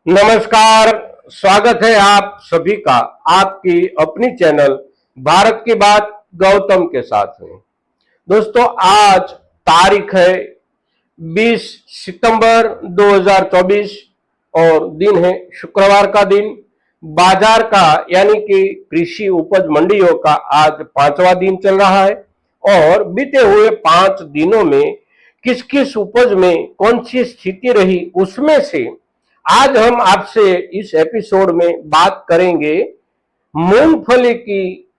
नमस्कार। स्वागत है आप सभी का आपकी अपनी चैनल भारत की बात गौतम के साथ में। दोस्तों, आज तारीख है 20 सितंबर 2024 और दिन है शुक्रवार का दिन। बाजार का यानी कि कृषि उपज मंडियों का आज 5वां दिन चल रहा है और बीते हुए 5 दिनों में किस किस उपज में कौन सी स्थिति रही, उसमें से आज हम आपसे इस एपिसोड में बात करेंगे मूंगफली की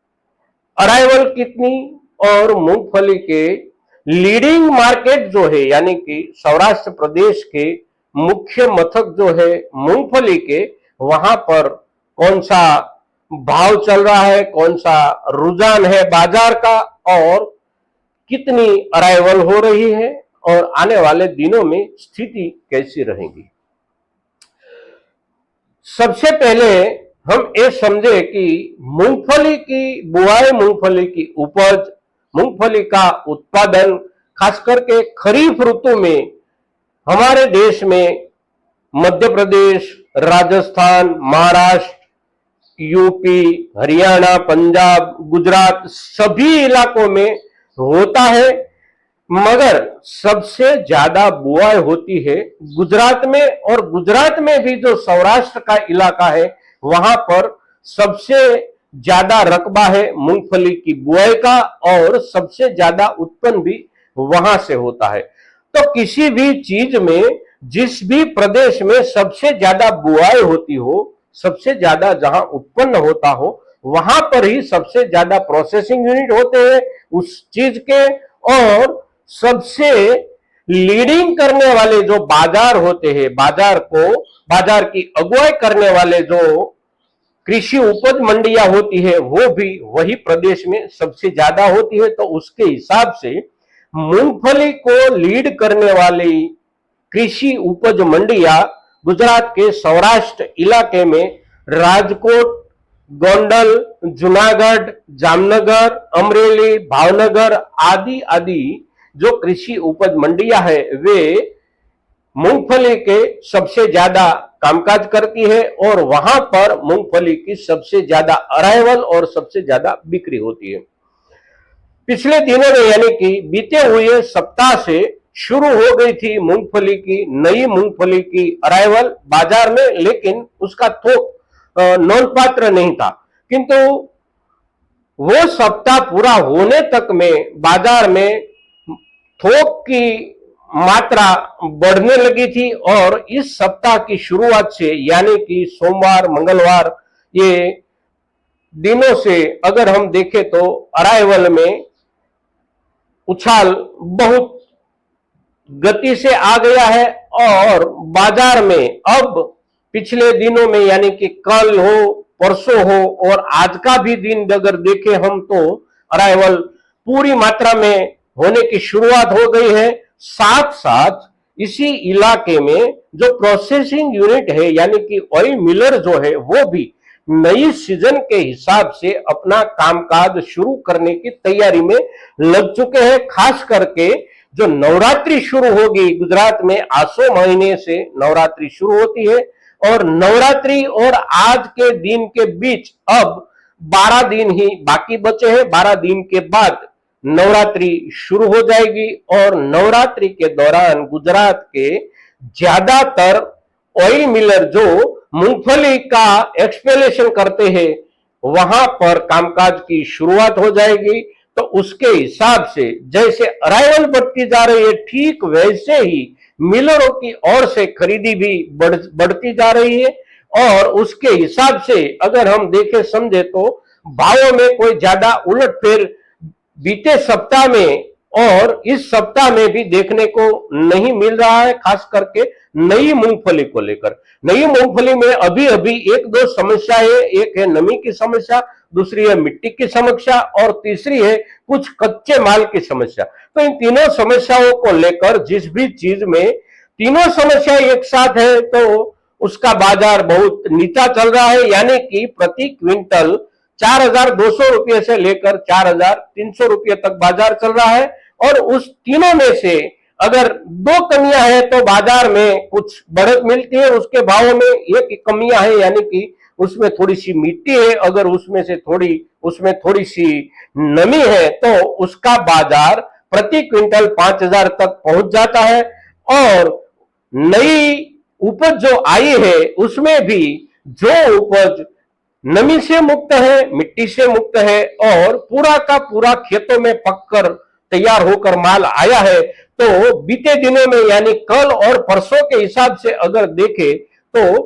अराइवल कितनी और मूंगफली के लीडिंग मार्केट जो है यानी कि सौराष्ट्र प्रदेश के मुख्य मथक जो है मूंगफली के, वहां पर कौन सा भाव चल रहा है, कौन सा रुझान है बाजार का और कितनी अराइवल हो रही है और आने वाले दिनों में स्थिति कैसी रहेगी। सबसे पहले हम ये समझे कि मूंगफली की बुआई, मूंगफली की उपज, मूंगफली का उत्पादन खास करके खरीफ ऋतु में हमारे देश में मध्य प्रदेश, राजस्थान, महाराष्ट्र, यूपी, हरियाणा, पंजाब, गुजरात सभी इलाकों में होता है, मगर सबसे ज्यादा बुआई होती है गुजरात में। और गुजरात में भी जो सौराष्ट्र का इलाका है वहां पर सबसे ज्यादा रकबा है मूंगफली की बुआई का और सबसे ज्यादा उत्पन्न भी वहां से होता है। तो किसी भी चीज में, जिस भी प्रदेश में सबसे ज्यादा बुआई होती हो, सबसे ज्यादा जहां उत्पन्न होता हो, वहां पर ही सबसे ज्यादा प्रोसेसिंग यूनिट होते हैं उस चीज के। और सबसे लीडिंग करने वाले जो बाजार होते हैं, बाजार की अगुवाई करने वाले जो कृषि उपज मंडियां होती है, वो भी वही प्रदेश में सबसे ज्यादा होती है। तो उसके हिसाब से मूंगफली को लीड करने वाली कृषि उपज मंडियां गुजरात के सौराष्ट्र इलाके में राजकोट, गोंडल, जूनागढ़, जामनगर, अमरेली, भावनगर आदि आदि जो कृषि उपज मंडियां है वे मूंगफली के सबसे ज्यादा कामकाज करती है और वहां पर मूंगफली की सबसे ज्यादा अराइवल और सबसे ज्यादा बिक्री होती है। पिछले दिनों में यानी कि बीते हुए सप्ताह से शुरू हो गई थी मूंगफली की, नई मूंगफली की अराइवल बाजार में, लेकिन उसका थोक नोंदपात्र नहीं था। किंतु वो सप्ताह पूरा होने तक में बाजार में थोक की मात्रा बढ़ने लगी थी और इस सप्ताह की शुरुआत से यानी कि सोमवार, मंगलवार ये दिनों से अगर हम देखें तो अराइवल में उछाल बहुत गति से आ गया है। और बाजार में अब पिछले दिनों में यानी कि कल हो, परसों हो और आज का भी दिन अगर देखें हम, तो अराइवल पूरी मात्रा में होने की शुरुआत हो गई है। साथ साथ इसी इलाके में जो प्रोसेसिंग यूनिट है यानी कि ऑयल मिलर जो है वो भी नई सीजन के हिसाब से अपना कामकाज शुरू करने की तैयारी में लग चुके हैं। खास करके जो नवरात्रि शुरू होगी गुजरात में, आसो महीने से नवरात्रि शुरू होती है और नवरात्रि और आज के दिन के बीच अब 12 दिन ही बाकी बचे हैं। 12 दिन के बाद नवरात्रि शुरू हो जाएगी और नवरात्रि के दौरान गुजरात के ज्यादातर ऑयल मिलर जो मूंगफली का एक्सपेलेशन करते हैं वहां पर कामकाज की शुरुआत हो जाएगी। तो उसके हिसाब से जैसे अराइवल बढ़ती जा रही है, ठीक वैसे ही मिलरों की ओर से खरीदी भी बढ़ती जा रही है। और उसके हिसाब से अगर हम देखें समझे तो भावों में कोई ज्यादा उलटफेर बीते सप्ताह में और इस सप्ताह में भी देखने को नहीं मिल रहा है। खास करके नई मूंगफली को लेकर, नई मूंगफली में अभी अभी एक दो समस्या है। एक है नमी की समस्या, दूसरी है मिट्टी की समस्या और तीसरी है कुछ कच्चे माल की समस्या। तो इन तीनों समस्याओं को लेकर जिस भी चीज में तीनों समस्या एक साथ है तो उसका बाजार बहुत नीचा चल रहा है, यानी कि प्रति क्विंटल 4,200 रुपये से लेकर 4,300 रुपये तक बाजार चल रहा है। और उस तीनों में से अगर दो कमियां हैं तो बाजार में कुछ बढ़त मिलती है उसके भावों में, एक कमियां है यानी कि उसमें थोड़ी सी मिट्टी है, अगर उसमें थोड़ी सी नमी है तो उसका बाजार प्रति क्विंटल 5,000 तक पहुंच जाता है। और नई उपज जो आई है उसमें भी जो उपज नमी से मुक्त है, मिट्टी से मुक्त है और पूरा का पूरा खेतों में पककर तैयार होकर माल आया है, तो बीते दिनों में यानी कल और परसों के हिसाब से अगर देखें तो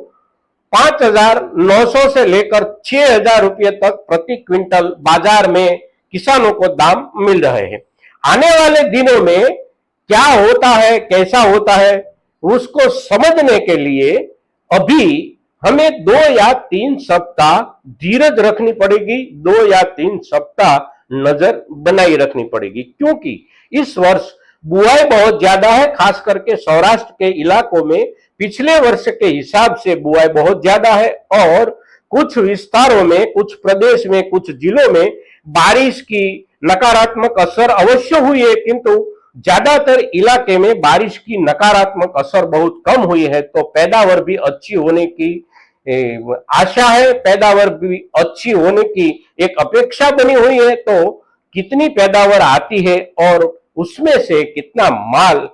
5,900 से लेकर 6,000 रुपये तक प्रति क्विंटल बाजार में किसानों को दाम मिल रहे हैं। आने वाले दिनों में क्या होता है, कैसा होता है, उसको समझने के लिए अभी हमें 2 या 3 सप्ताह धीरज रखनी पड़ेगी, 2 या 3 सप्ताह नजर बनाई रखनी पड़ेगी, क्योंकि इस वर्ष बुआई बहुत ज्यादा है। खास करके सौराष्ट्र के इलाकों में पिछले वर्ष के हिसाब से बुआई बहुत ज्यादा है और कुछ विस्तारों में, कुछ प्रदेश में, कुछ जिलों में बारिश की नकारात्मक असर अवश्य हुई है, किंतु ज्यादातर इलाके में बारिश की नकारात्मक असर बहुत कम हुई है। तो पैदावार भी अच्छी होने की आशा है, पैदावार भी अच्छी होने की एक अपेक्षा बनी हुई है। तो कितनी पैदावार आती है और उसमें से कितना माल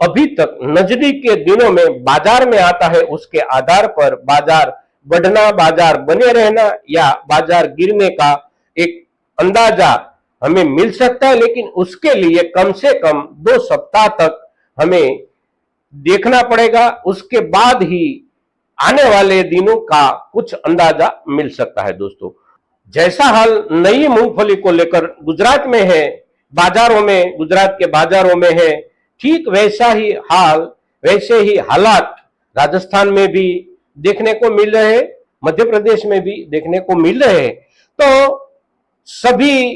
अभी तक नजदीक के दिनों में बाजार में आता है, उसके आधार पर बाजार बढ़ना, बाजार बने रहना या बाजार गिरने का एक अंदाजा हमें मिल सकता है। लेकिन उसके लिए कम से कम 2 सप्ताह तक हमें देखना पड़ेगा, उसके बाद ही आने वाले दिनों का कुछ अंदाजा मिल सकता है। दोस्तों, जैसा हाल नई मूंगफली को लेकर गुजरात में है, बाजारों में, गुजरात के बाजारों में है, ठीक वैसा ही हाल, वैसे ही हालात राजस्थान में भी देखने को मिल रहे हैं, मध्य प्रदेश में भी देखने को मिल रहे हैं। तो सभी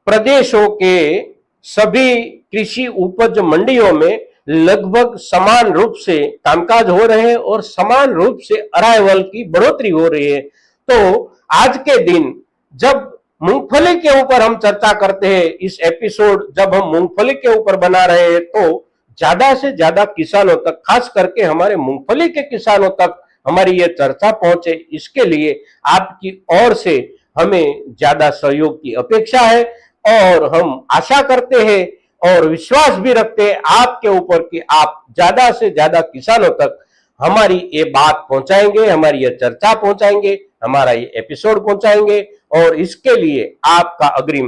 प्रदेशों के सभी कृषि उपज मंडियों में लगभग समान रूप से कामकाज हो रहे हैं और समान रूप से अराइवल की बढ़ोतरी हो रही है। तो आज के दिन जब मूंगफली के ऊपर हम चर्चा करते हैं, इस एपिसोड जब हम मूंगफली के ऊपर बना रहे हैं, तो ज्यादा से ज्यादा किसानों तक, खास करके हमारे मूंगफली के किसानों तक हमारी ये चर्चा पहुंचे, इसके लिए आपकी ओर से हमें ज्यादा सहयोग की अपेक्षा है और हम आशा करते हैं और विश्वास भी रखते हैं आपके ऊपर कि आप ज्यादा से ज्यादा किसानों तक हमारी ये बात पहुंचाएंगे, हमारी ये चर्चा पहुंचाएंगे, हमारा ये एपिसोड पहुंचाएंगे और इसके लिए आपका अग्रिम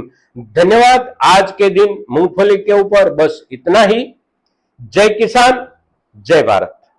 धन्यवाद। आज के दिन मूंगफली के ऊपर बस इतना ही। जय किसान, जय भारत।